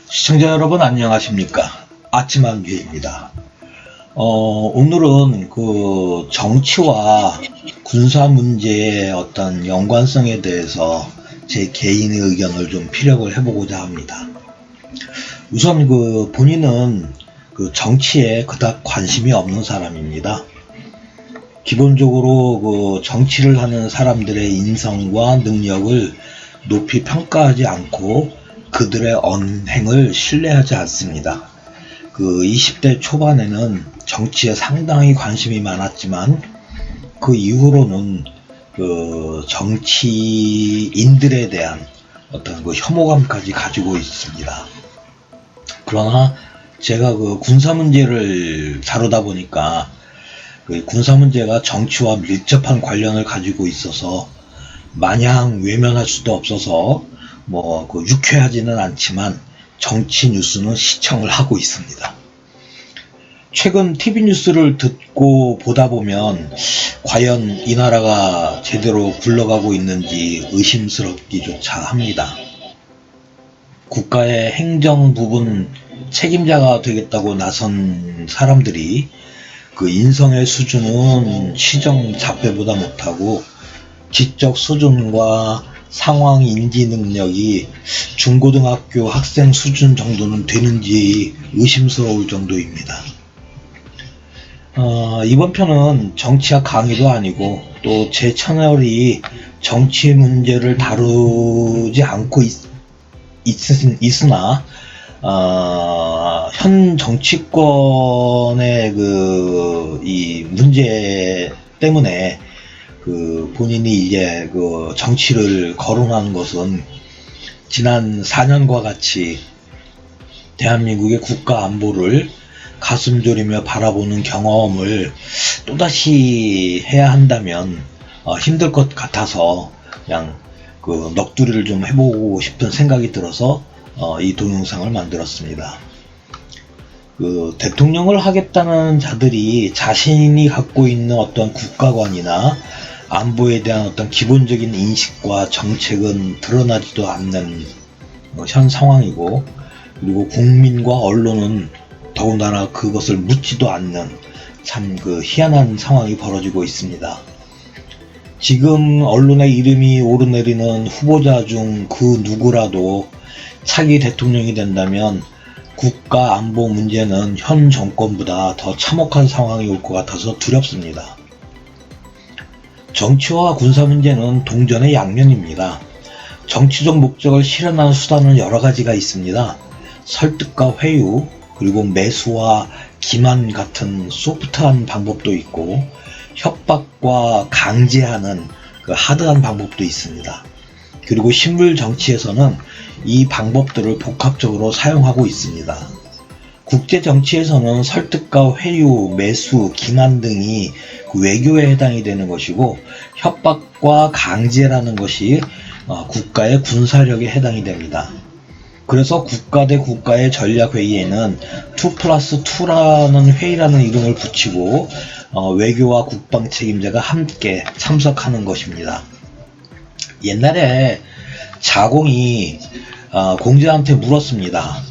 시청자 여러분 안녕하십니까? 아침한규입니다. 오늘은 그 정치와 군사 문제의 어떤 연관성에 대해서 제 개인의 의견을 좀 피력을 해보고자 합니다. 우선 그 본인은 그 정치에 그닥 관심이 없는 사람입니다. 기본적으로 그 정치를 하는 사람들의 인성과 능력을 높이 평가하지 않고 그들의 언행을 신뢰하지 않습니다. 그 20대 초반에는 정치에 상당히 관심이 많았지만 그 이후로는 그 정치인들에 대한 어떤 그 혐오감까지 가지고 있습니다. 그러나 제가 그 군사 문제를 다루다 보니까 그 군사 문제가 정치와 밀접한 관련을 가지고 있어서 마냥 외면할 수도 없어서 그 유쾌하지는 않지만 정치 뉴스는 시청을 하고 있습니다. 최근 TV 뉴스를 듣고 보다 보면 과연 이 나라가 제대로 굴러가고 있는지 의심스럽기조차 합니다. 국가의 행정 부분 책임자가 되겠다고 나선 사람들이 그 인성의 수준은 시정 잡배보다 못하고 지적 수준과 상황 인지 능력이 중고등학교 학생 수준 정도는 되는지 의심스러울 정도입니다. 이번 편은 정치학 강의도 아니고 또 제 채널이 정치 문제를 다루지 않고 있으나 현 정치권의 이 문제 때문에 그 본인이 이제 그 정치를 거론하는 것은 지난 4년과 같이 대한민국의 국가 안보를 가슴 졸이며 바라보는 경험을 또다시 해야 한다면 힘들 것 같아서 그냥 그 넋두리를 좀 해보고 싶은 생각이 들어서 이 동영상을 만들었습니다. 그 대통령을 하겠다는 자들이 자신이 갖고 있는 어떤 국가관이나 안보에 대한 어떤 기본적인 인식과 정책은 드러나지도 않는 현 상황이고, 그리고 국민과 언론은 더군다나 그것을 묻지도 않는 참 그 희한한 상황이 벌어지고 있습니다. 지금 언론의 이름이 오르내리는 후보자 중 그 누구라도 차기 대통령이 된다면 국가 안보 문제는 현 정권보다 더 참혹한 상황이 올 것 같아서 두렵습니다. 정치와 군사 문제는 동전의 양면입니다. 정치적 목적을 실현하는 수단은 여러 가지가 있습니다. 설득과 회유, 그리고 매수와 기만 같은 소프트한 방법도 있고, 협박과 강제하는 그 하드한 방법도 있습니다. 그리고 신물 정치에서는 이 방법들을 복합적으로 사용하고 있습니다. 국제 정치에서는 설득과 회유, 매수, 기만 등이 외교에 해당이 되는 것이고, 협박과 강제라는 것이 국가의 군사력에 해당이 됩니다. 그래서 국가 대 국가의 전략회의에는 2+2라는 회의라는 이름을 붙이고 외교와 국방 책임자가 함께 참석하는 것입니다. 옛날에 자공이 공자한테 물었습니다.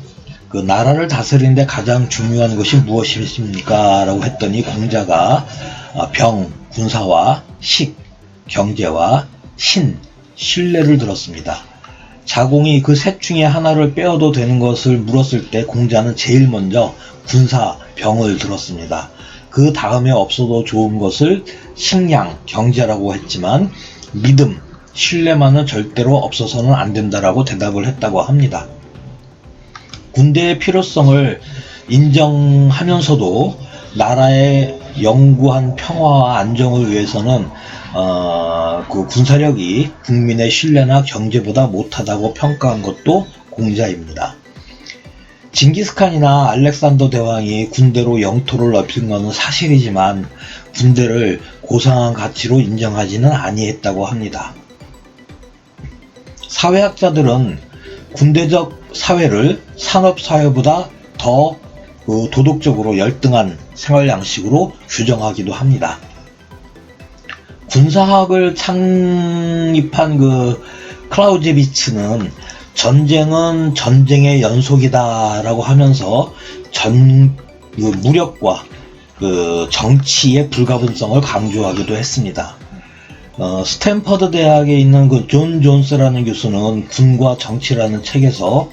그 나라를 다스리는데 가장 중요한 것이 무엇입니까? 라고 했더니 공자가 병, 군사와 식, 경제와 신, 신뢰를 들었습니다. 자공이 그 셋 중에 하나를 빼어도 되는 것을 물었을 때 공자는 제일 먼저 군사, 병을 들었습니다. 그 다음에 없어도 좋은 것을 식량, 경제라고 했지만 믿음, 신뢰만은 절대로 없어서는 안 된다라고 대답을 했다고 합니다. 군대의 필요성을 인정하면서도 나라의 영구한 평화와 안정을 위해서는 그 군사력이 국민의 신뢰나 경제보다 못하다고 평가한 것도 공자입니다. 징기스칸이나 알렉산더 대왕이 군대로 영토를 넓힌 것은 사실이지만 군대를 고상한 가치로 인정하지는 아니했다고 합니다. 사회학자들은 군대적 사회를 산업사회보다 더 도덕적으로 열등한 생활 양식으로 규정하기도 합니다. 군사학을 창립한 그 클라우제비츠는 전쟁은 전쟁의 연속이다라고 하면서 무력과 정치의 불가분성을 강조하기도 했습니다. 스탠퍼드 대학에 있는 존 존스라는 교수는 군과 정치라는 책에서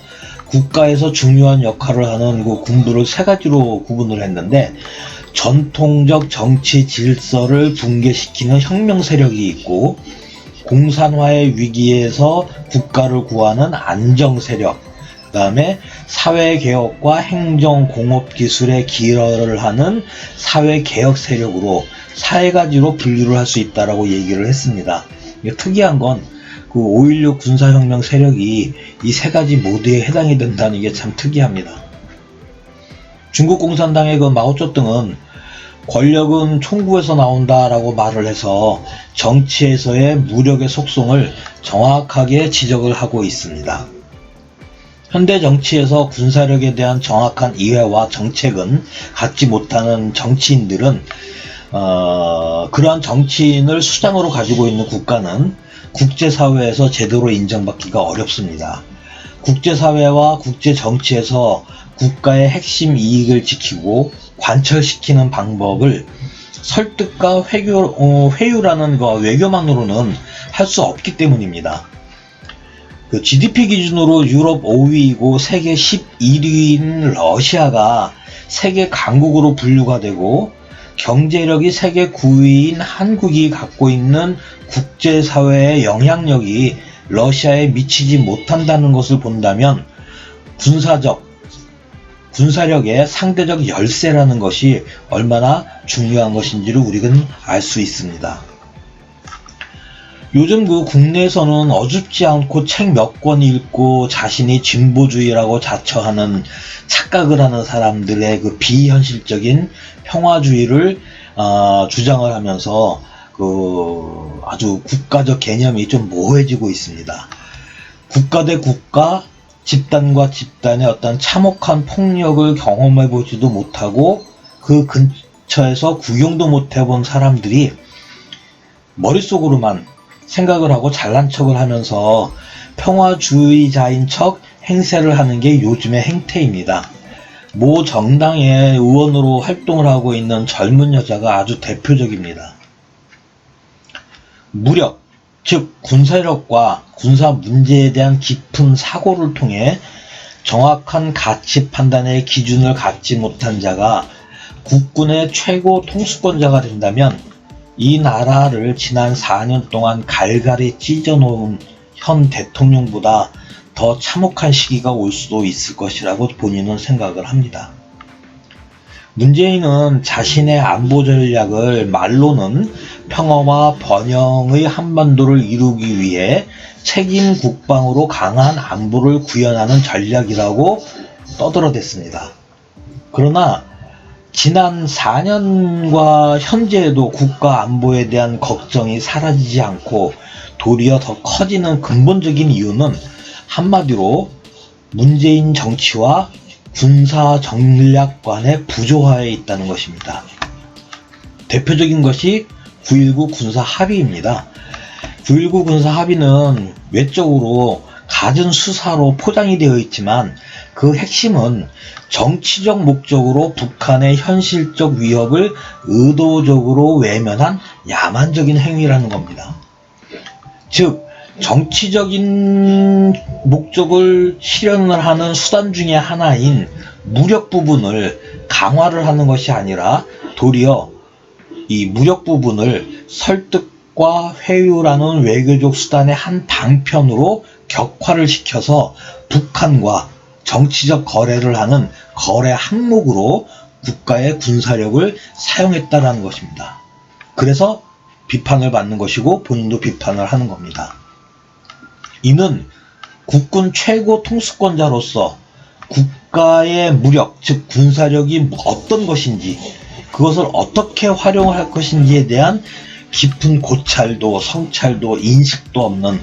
국가에서 중요한 역할을 하는 군부를 세 가지로 구분을 했는데, 전통적 정치 질서를 붕괴시키는 혁명 세력이 있고, 공산화의 위기에서 국가를 구하는 안정 세력, 그 다음에 사회개혁과 행정 공업 기술에 기여를 하는 사회개혁 세력으로 세 가지로 분류를 할 수 있다라고 얘기를 했습니다. 특이한 건 5.16 군사혁명 세력이 이 세 가지 모두에 해당이 된다는 게 참 특이합니다. 중국 공산당의 마오쩌둥은 권력은 총구에서 나온다라고 말을 해서 정치에서의 무력의 속성을 정확하게 지적을 하고 있습니다. 현대 정치에서 군사력에 대한 정확한 이해와 정책은 갖지 못하는 정치인들은 그러한 정치인을 수장으로 가지고 있는 국가는 국제사회에서 제대로 인정받기가 어렵습니다. 국제사회와 국제정치에서 국가의 핵심 이익을 지키고 관철시키는 방법을 설득과 회유라는 외교만으로는 할 수 없기 때문입니다. GDP 기준으로 유럽 5위이고 세계 11위인 러시아가 세계 강국으로 분류가 되고, 경제력이 세계 9위인 한국이 갖고 있는 국제사회의 영향력이 러시아에 미치지 못한다는 것을 본다면 군사력의 상대적 열세라는 것이 얼마나 중요한 것인지를 우리는 알 수 있습니다. 요즘 국내에서는 어줍지 않고 책 몇 권 읽고 자신이 진보주의라고 자처하는 착각을 하는 사람들의 비현실적인 평화주의를 주장을 하면서 아주 국가적 개념이 좀 모호해지고 있습니다. 국가 대 국가, 집단과 집단의 어떤 참혹한 폭력을 경험해 보지도 못하고 그 근처에서 구경도 못 해본 사람들이 머릿속으로만 생각을 하고 잘난 척을 하면서 평화주의자인 척 행세를 하는 게 요즘의 행태입니다. 모 정당의 의원으로 활동을 하고 있는 젊은 여자가 아주 대표적입니다. 무력, 즉 군사력과 군사 문제에 대한 깊은 사고를 통해 정확한 가치 판단의 기준을 갖지 못한 자가 국군의 최고 통수권자가 된다면 이 나라를 지난 4년 동안 갈갈이 찢어놓은 현 대통령보다 더 참혹한 시기가 올 수도 있을 것이라고 본인은 생각을 합니다. 문재인은 자신의 안보 전략을 말로는 평화와 번영의 한반도를 이루기 위해 책임 국방으로 강한 안보를 구현하는 전략이라고 떠들어댔습니다. 그러나 지난 4년과 현재에도 국가 안보에 대한 걱정이 사라지지 않고 도리어 더 커지는 근본적인 이유는 한마디로 문재인 정치와 군사 전략관의 부조화에 있다는 것입니다. 대표적인 것이 9.19 군사 합의입니다. 9.19 군사 합의는 외적으로 갖은 수사로 포장이 되어 있지만 그 핵심은 정치적 목적으로 북한의 현실적 위협을 의도적으로 외면한 야만적인 행위라는 겁니다. 즉 정치적인 목적을 실현을 하는 수단 중에 하나인 무력 부분을 강화를 하는 것이 아니라 도리어 이 무력 부분을 설득과 회유라는 외교적 수단의 한 방편으로 격화를 시켜서 북한과 정치적 거래를 하는 거래 항목으로 국가의 군사력을 사용했다라는 것입니다. 그래서 비판을 받는 것이고 본인도 비판을 하는 겁니다. 이는 국군 최고 통수권자로서 국가의 무력, 즉 군사력이 어떤 것인지, 그것을 어떻게 활용을 할 것인지에 대한 깊은 고찰도 성찰도 인식도 없는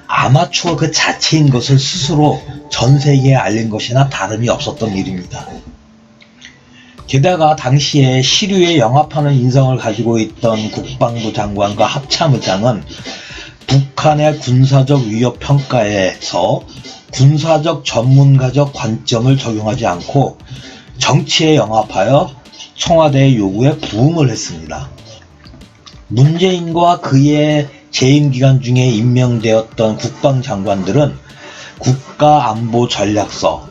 아마추어 그 자체인 것을 스스로 전 세계에 알린 것이나 다름이 없었던 일입니다. 게다가 당시에 시류에 영합하는 인성을 가지고 있던 국방부 장관과 합참의장은 북한의 군사적 위협 평가에서 군사적 전문가적 관점을 적용하지 않고 정치에 영합하여 청와대의 요구에 부응을 했습니다. 문재인과 그의 재임 기간 중에 임명되었던 국방장관들은 국가안보전략서,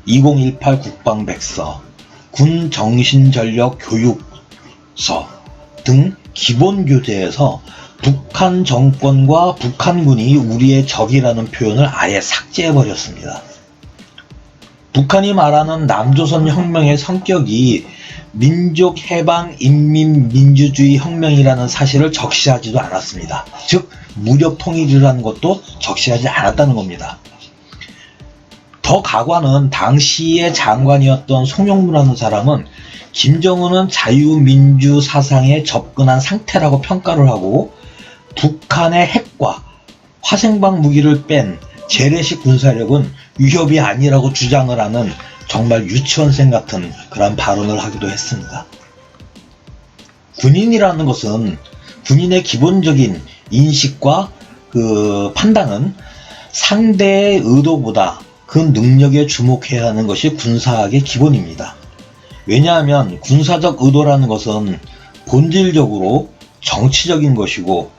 2018 국방백서, 군정신전력교육서 등 기본교재에서 북한 정권과 북한군이 우리의 적이라는 표현을 아예 삭제해버렸습니다. 북한이 말하는 남조선 혁명의 성격이 민족해방인민민주주의 혁명이라는 사실을 적시하지도 않았습니다. 즉 무력 통일이라는 것도 적시하지 않았다는 겁니다. 더 가관은 당시의 장관이었던 송영무라는 사람은 김정은은 자유민주 사상에 접근한 상태라고 평가를 하고 북한의 핵과 화생방 무기를 뺀 재래식 군사력은 위협이 아니라고 주장을 하는 정말 유치원생 같은 그런 발언을 하기도 했습니다. 군인이라는 것은 군인의 기본적인 인식과 그 판단은 상대의 의도보다 그 능력에 주목해야 하는 것이 군사학의 기본입니다. 왜냐하면 군사적 의도라는 것은 본질적으로 정치적인 것이고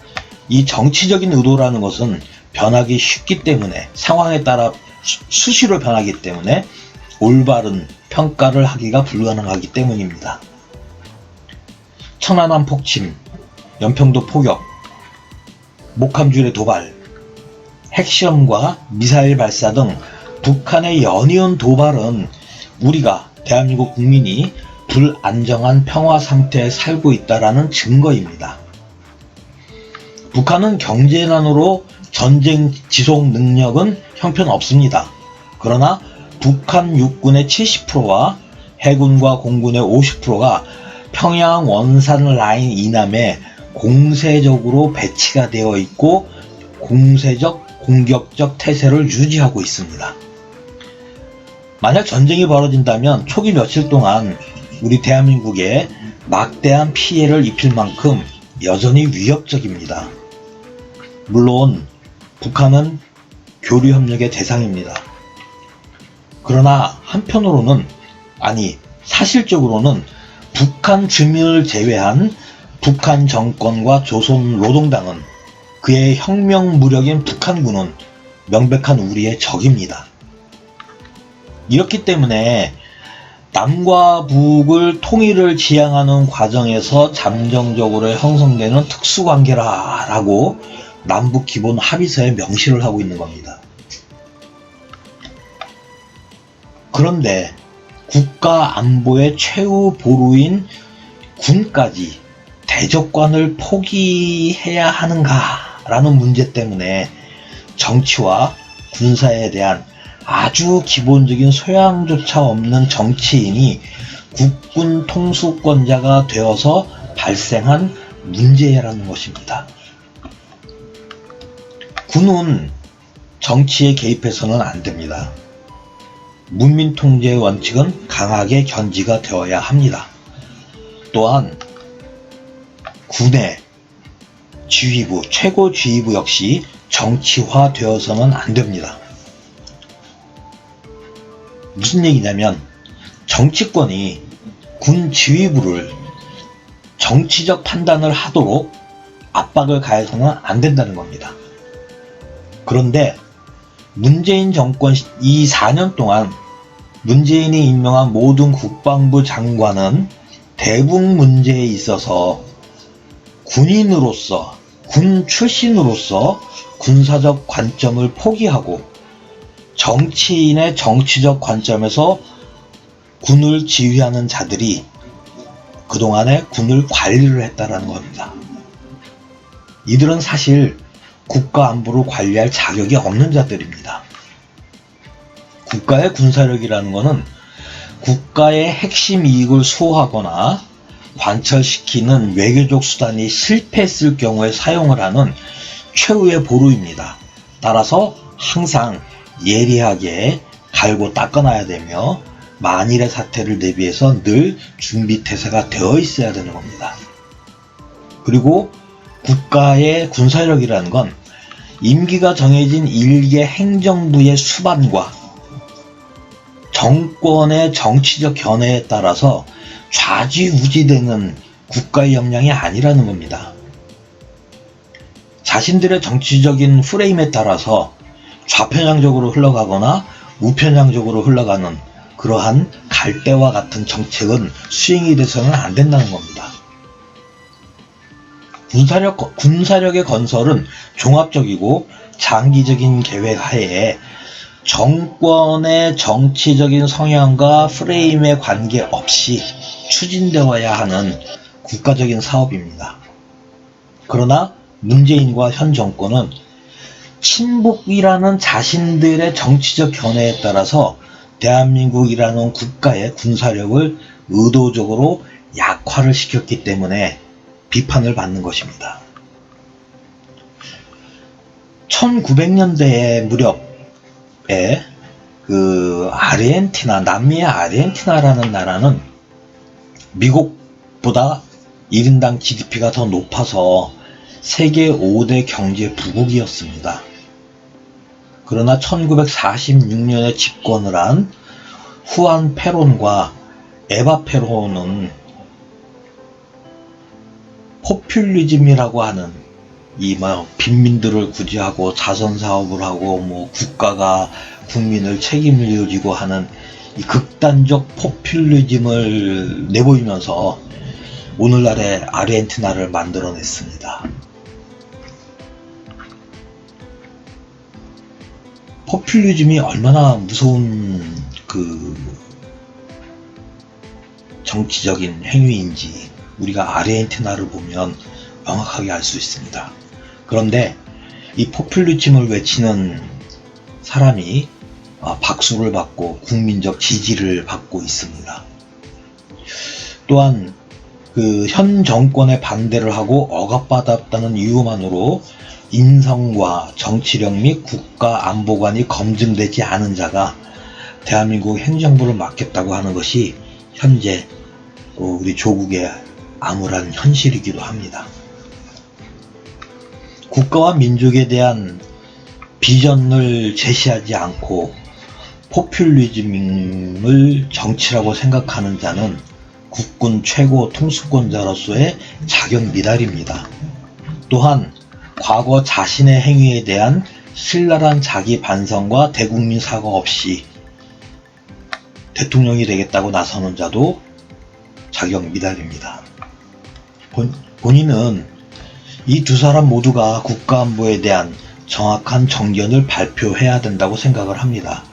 이 정치적인 의도라는 것은 변하기 쉽기 때문에 상황에 따라 수시로 변하기 때문에 올바른 평가를 하기가 불가능하기 때문입니다. 천안함 폭침, 연평도 포격, 목함줄의 도발, 핵시험과 미사일 발사 등 북한의 연이은 도발은 우리가 대한민국 국민이 불안정한 평화 상태에 살고 있다는 증거입니다. 북한은 경제난으로 전쟁 지속 능력은 형편없습니다. 그러나 북한 육군의 70%와 해군과 공군의 50%가 평양 원산 라인 이남에 공세적으로 배치가 되어 있고 공세적 공격적 태세를 유지하고 있습니다. 만약 전쟁이 벌어진다면 초기 며칠 동안 우리 대한민국에 막대한 피해를 입힐 만큼 여전히 위협적입니다. 물론 북한은 교류협력의 대상입니다. 그러나 한편으로는 사실적으로는 북한 주민을 제외한 북한 정권과 조선노동당은 그의 혁명 무력인 북한군은 명백한 우리의 적입니다. 이렇기 때문에 남과 북을 통일을 지향하는 과정에서 잠정적으로 형성되는 특수관계라고 남북 기본 합의서에 명시를 하고 있는 겁니다. 그런데 국가 안보의 최후 보루인 군까지 대적관을 포기해야 하는가라는 문제 때문에 정치와 군사에 대한 아주 기본적인 소양조차 없는 정치인이 국군 통수권자가 되어서 발생한 문제라는 것입니다. 군은 정치에 개입해서는 안 됩니다. 문민통제의 원칙은 강하게 견지가 되어야 합니다. 또한 군의 지휘부, 최고 지휘부 역시 정치화되어서는 안 됩니다. 무슨 얘기냐면 정치권이 군 지휘부를 정치적 판단을 하도록 압박을 가해서는 안 된다는 겁니다. 그런데 문재인 정권 이 4년 동안 문재인이 임명한 모든 국방부 장관은 대북 문제에 있어서 군인으로서, 군 출신으로서 군사적 관점을 포기하고 정치인의 정치적 관점에서 군을 지휘하는 자들이 그동안에 군을 관리를 했다라는 겁니다. 이들은 사실 국가 안보를 관리할 자격이 없는 자들입니다. 국가의 군사력이라는 것은 국가의 핵심 이익을 수호하거나 관철시키는 외교적 수단이 실패했을 경우에 사용을 하는 최후의 보루입니다. 따라서 항상 예리하게 갈고 닦아놔야 되며 만일의 사태를 대비해서 늘 준비태세가 되어 있어야 되는 겁니다. 그리고 국가의 군사력이라는 건 임기가 정해진 일개 행정부의 수반과 정권의 정치적 견해에 따라서 좌지우지되는 국가의 역량이 아니라는 겁니다. 자신들의 정치적인 프레임에 따라서 좌편향적으로 흘러가거나 우편향적으로 흘러가는 그러한 갈대와 같은 정책은 수행이 돼서는 안 된다는 겁니다. 군사력의 건설은 종합적이고 장기적인 계획 하에 정권의 정치적인 성향과 프레임에 관계없이 추진되어야 하는 국가적인 사업입니다. 그러나 문재인과 현 정권은 친북이라는 자신들의 정치적 견해에 따라서 대한민국이라는 국가의 군사력을 의도적으로 약화를 시켰기 때문에 비판을 받는 것입니다. 1900년대 무렵에 남미의 아르헨티나라는 나라는 미국보다 1인당 GDP가 더 높아서 세계 5대 경제 부국이었습니다. 그러나 1946년에 집권을 한 후안 페론과 에바 페론은 포퓰리즘이라고 하는 빈민들을 구제하고 자선사업을 하고 국가가 국민을 책임을 지고 하는 이 극단적 포퓰리즘을 내보이면서 오늘날의 아르헨티나를 만들어냈습니다. 포퓰리즘이 얼마나 무서운 정치적인 행위인지 우리가 아르헨티나를 보면 명확하게 알 수 있습니다. 그런데 이 포퓰리즘을 외치는 사람이 박수를 받고 국민적 지지를 받고 있습니다. 또한 현 정권에 반대를 하고 억압받았다는 이유만으로 인성과 정치력 및 국가 안보관이 검증되지 않은 자가 대한민국 행정부를 맡겠다고 하는 것이 현재 우리 조국의 암울한 현실이기도 합니다. 국가와 민족에 대한 비전을 제시하지 않고 포퓰리즘을 정치라고 생각하는 자는 국군 최고 통수권자로서의 자격 미달입니다. 또한 과거 자신의 행위에 대한 신랄한 자기 반성과 대국민 사과 없이 대통령이 되겠다고 나서는 자도 자격 미달입니다. 본인은 이 두 사람 모두가 국가안보에 대한 정확한 정견을 발표해야 된다고 생각을 합니다.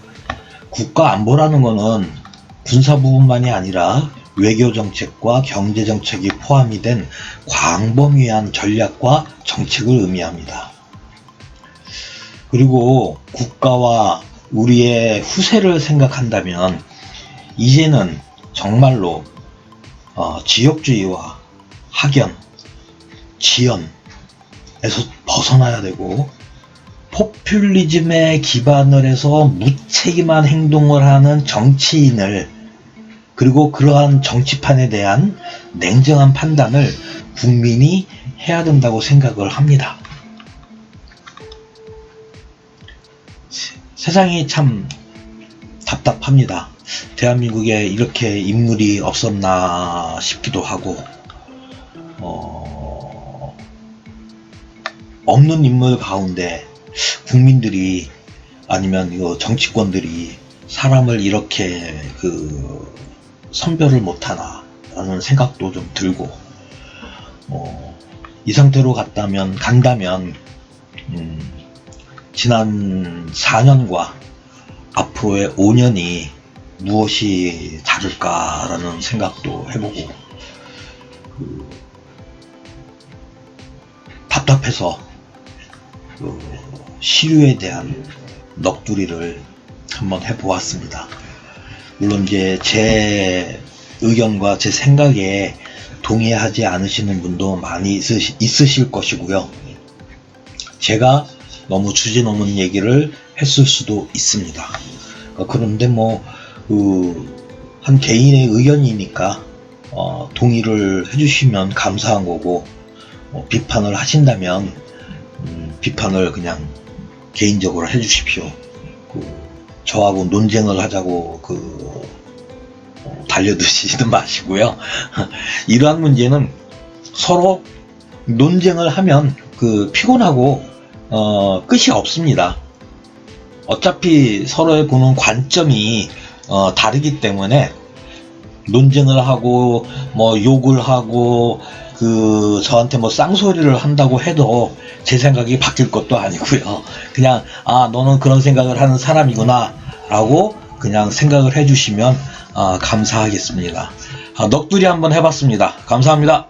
국가안보라는 것은 군사 부분만이 아니라 외교정책과 경제정책이 포함이 된 광범위한 전략과 정책을 의미합니다. 그리고 국가와 우리의 후세를 생각한다면 이제는 정말로 지역주의와 학연, 지연에서 벗어나야 되고 포퓰리즘에 기반을 해서 무책임한 행동을 하는 정치인을 그리고 그러한 정치판에 대한 냉정한 판단을 국민이 해야 된다고 생각을 합니다. 세상이 참 답답합니다. 대한민국에 이렇게 인물이 없었나 싶기도 하고 없는 인물 가운데 국민들이 아니면 정치권들이 사람을 이렇게 선별을 못하나 라는 생각도 좀 들고 이 상태로 간다면 지난 4년과 앞으로의 5년이 무엇이 다를까라는 생각도 해보고 답답해서 시류에 대한 넋두리를 한번 해보았습니다. 물론 이제 제 의견과 제 생각에 동의하지 않으시는 분도 많이 있으실 것이고요. 제가 너무 주제 넘은 얘기를 했을 수도 있습니다. 그런데 한 개인의 의견이니까 동의를 해주시면 감사한 거고 비판을 하신다면 비판을 그냥 개인적으로 해주십시오. 저하고 논쟁을 하자고 달려드시지도 마시고요. 이러한 문제는 서로 논쟁을 하면 피곤하고 끝이 없습니다. 어차피 서로의 보는 관점이 다르기 때문에 논쟁을 하고 뭐 욕을 하고 저한테 뭐 쌍소리를 한다고 해도 제 생각이 바뀔 것도 아니고요. 그냥 너는 그런 생각을 하는 사람이구나 라고 그냥 생각을 해주시면 감사하겠습니다. 넋두리 한번 해봤습니다. 감사합니다.